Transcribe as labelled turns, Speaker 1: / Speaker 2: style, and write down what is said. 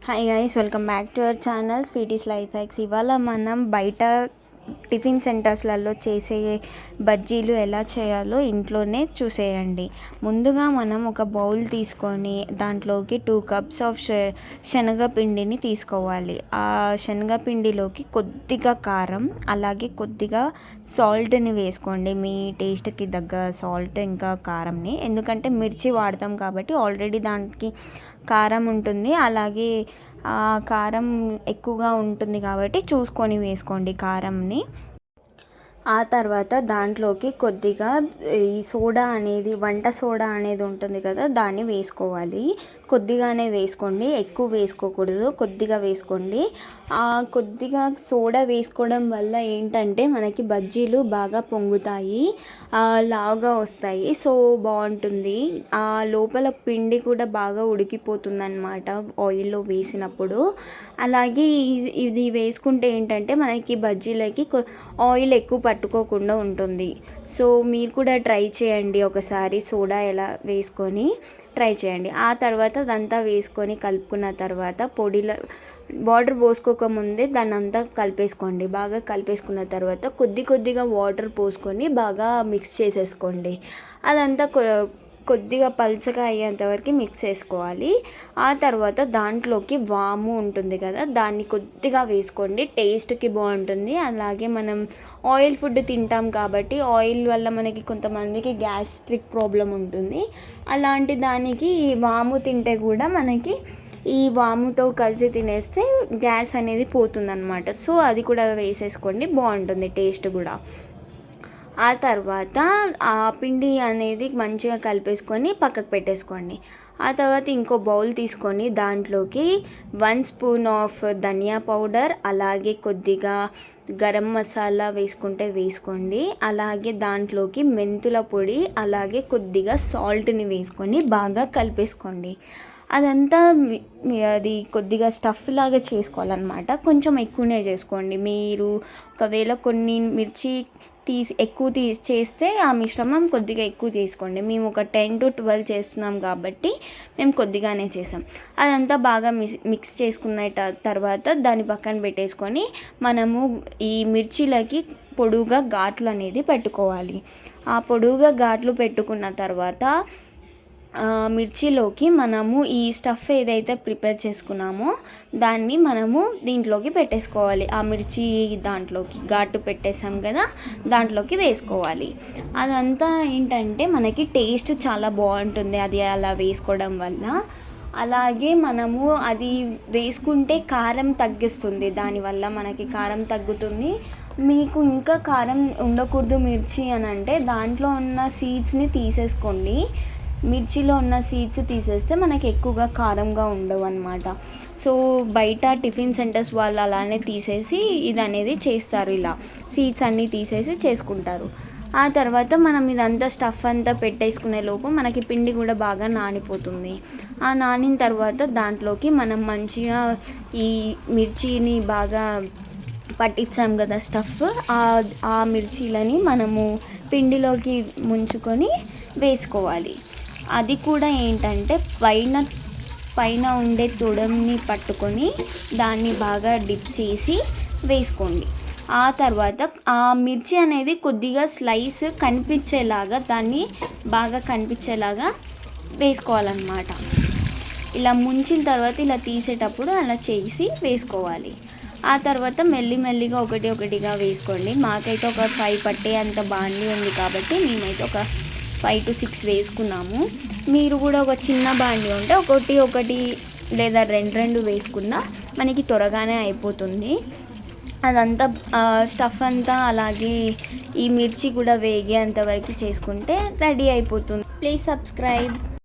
Speaker 1: Hi guys, welcome back to our channel sweeties life hacks. ఇవాళ మనం బయట tiffin సెంటర్స్లలో చేసే బజ్జీలు ఎలా చేయాలో ఇంట్లోనే చూసేయండి. ముందుగా మనం ఒక బౌల్ తీసుకొని దాంట్లోకి 2 cups ఆఫ్ శనగపిండిని తీసుకోవాలి. ఆ శనగపిండిలోకి కొద్దిగా కారం, అలాగే కొద్దిగా సాల్ట్ని వేసుకోండి. మీ టేస్ట్కి తగ్గ సాల్ట్ ఇంకా కారంని, ఎందుకంటే మిర్చి వాడతాం కాబట్టి ఆల్రెడీ దానికి కారం ఉంటుంది. అలాగే కారం ఎక్కువగా ఉంటుంది కాబట్టి చూసుకొని వేసుకోండి కారంని. ఆ తర్వాత దాంట్లోకి కొద్దిగా ఈ సోడా అనేది, వంట సోడా అనేది ఉంటుంది కదా, దాన్ని వేసుకోవాలి. కొద్దిగానే వేసుకోండి, ఎక్కువ వేసుకోకూడదు, కొద్దిగా వేసుకోండి. కొద్దిగా సోడా వేసుకోవడం వల్ల ఏంటంటే మనకి బజ్జీలు బాగా పొంగుతాయి, లావుగా వస్తాయి. సో బాగుంటుంది. లోపల పిండి కూడా బాగా ఉడికిపోతుంది అన్నమాట ఆయిల్లో వేసినప్పుడు. అలాగే ఇది వేసుకుంటే ఏంటంటే మనకి బజ్జీలకి ఆయిల్ ఎక్కువ పట్టుకోకుండా ఉంటుంది. సో మీరు కూడా ట్రై చేయండి ఒకసారి, సోడా ఎలా వేసుకొని ట్రై చేయండి. ఆ తర్వాత అదంతా వేసుకొని కలుపుకున్న తర్వాత పొడిలో వాటర్ పోసుకోకముందే దాన్ని అంతా కలిపేసుకోండి. బాగా కలిపేసుకున్న తర్వాత కొద్దిగా వాటర్ పోసుకొని బాగా మిక్స్ చేసేసుకోండి. అదంతా కొద్దిగా పల్చగా అయ్యేంతవరకు మిక్స్ చేసుకోవాలి. ఆ తర్వాత దాంట్లోకి వాము ఉంటుంది కదా, దాన్ని కొద్దిగా వేసుకోండి, టేస్ట్కి బాగుంటుంది. అలాగే మనం ఆయిల్ ఫుడ్ తింటాం కాబట్టి ఆయిల్ వల్ల మనకి కొంతమందికి గ్యాస్ట్రిక్ ప్రాబ్లం ఉంటుంది. అలాంటి దానికి ఈ వాము తింటే కూడా మనకి ఈ వాముతో కలిసి తినేస్తే గ్యాస్ అనేది పోతుందన్నమాట. సో అది కూడా వేసేసుకోండి, బాగుంటుంది టేస్ట్ కూడా. ఆ తర్వాత ఆ పిండి అనేది మంచిగా కలిపేసుకొని పక్కకు పెట్టేసుకోండి. ఆ తర్వాత ఇంకో బౌల్ తీసుకొని దాంట్లోకి 1 spoon ఆఫ్ ధనియా పౌడర్, అలాగే కొద్దిగా గరం మసాలా వేసుకుంటే వేసుకోండి. అలాగే దాంట్లోకి మెంతుల పొడి, అలాగే కొద్దిగా సాల్ట్ని వేసుకొని బాగా కలిపేసుకోండి. అదంతా అది కొద్దిగా స్టఫ్ లాగా చేసుకోవాలన్నమాట. కొంచెం ఎక్కువనే చేసుకోండి. మీరు ఒకవేళ కొన్ని మిర్చి ఎక్కువ చేస్తే ఆ మిశ్రమం కొద్దిగా ఎక్కువ తీసుకోండి. మేము ఒక 10 to 12 చేస్తున్నాం కాబట్టి మేము కొద్దిగానే చేసాం. అదంతా బాగా మిక్స్ చేసుకున్న తర్వాత దాన్ని పక్కన పెట్టేసుకొని మనము ఈ మిర్చీలకి పొడువుగా ఘాట్లు అనేది పెట్టుకోవాలి. ఆ పొడువుగా ఘాట్లు పెట్టుకున్న తర్వాత మిర్చిలోకి మనము ఈ స్టఫ్ ఏదైతే ప్రిపేర్ చేసుకున్నామో దాన్ని మనము దీంట్లోకి పెట్టేసుకోవాలి. ఆ మిర్చి దాంట్లోకి ఘాటు పెట్టేసాం కదా, దాంట్లోకి వేసుకోవాలి. అదంతా ఏంటంటే మనకి టేస్ట్ చాలా బాగుంటుంది అది అలా వేసుకోవడం వల్ల. అలాగే మనము అది వేసుకుంటే కారం తగ్గిస్తుంది, దానివల్ల మనకి కారం తగ్గుతుంది. మీకు ఇంకా కారం ఉండకూడదు మిర్చి అని అంటే దాంట్లో ఉన్న సీడ్స్ని తీసేసుకోండి. మిర్చిలో ఉన్న సీడ్స్ తీసేస్తే మనకి ఎక్కువగా కారంగా ఉండవు అన్నమాట. సో బయట టిఫిన్ సెంటర్స్ వాళ్ళు అలానే తీసేసి ఇది అనేది చేస్తారు, ఇలా సీడ్స్ అన్నీ తీసేసి చేసుకుంటారు. ఆ తర్వాత మనం ఇదంతా స్టఫ్ అంతా పెట్టేసుకునే లోపు మనకి పిండి కూడా బాగా నానిపోతుంది. ఆ నానిన తర్వాత దాంట్లోకి మనం మంచిగా ఈ మిర్చిని బాగా పట్టించాం కదా స్టఫ్, ఆ మిర్చీలని మనము పిండిలోకి ముంచుకొని వేసుకోవాలి. అది కూడా ఏంటంటే పైన ఉండే తొడంని పట్టుకొని దాన్ని బాగా డిప్ చేసి వేసుకోండి. ఆ తర్వాత ఆ మిర్చి అనేది కొద్దిగా స్లైస్ కనిపించేలాగా, దాన్ని బాగా కనిపించేలాగా వేసుకోవాలన్నమాట. ఇలా ముంచిన తర్వాత ఇలా తీసేటప్పుడు అలా చేసి వేసుకోవాలి. ఆ తర్వాత మెల్లిగా ఒకటిగా వేసుకోండి. మాకైతే ఒక 5 పట్టే అంత బాండీ ఉంది కాబట్టి మేమైతే ఒక 5 to 6 వేసుకున్నాము. మీరు కూడా ఒక చిన్న బాండీ ఉంటే ఒకటి లేదా రెండు వేసుకున్నా మనకి త్వరగానే అయిపోతుంది. అదంతా స్టఫ్ అంతా అలాగే ఈ మిర్చి కూడా వేగేంత వరకు చేసుకుంటే రెడీ అయిపోతుంది. Please subscribe.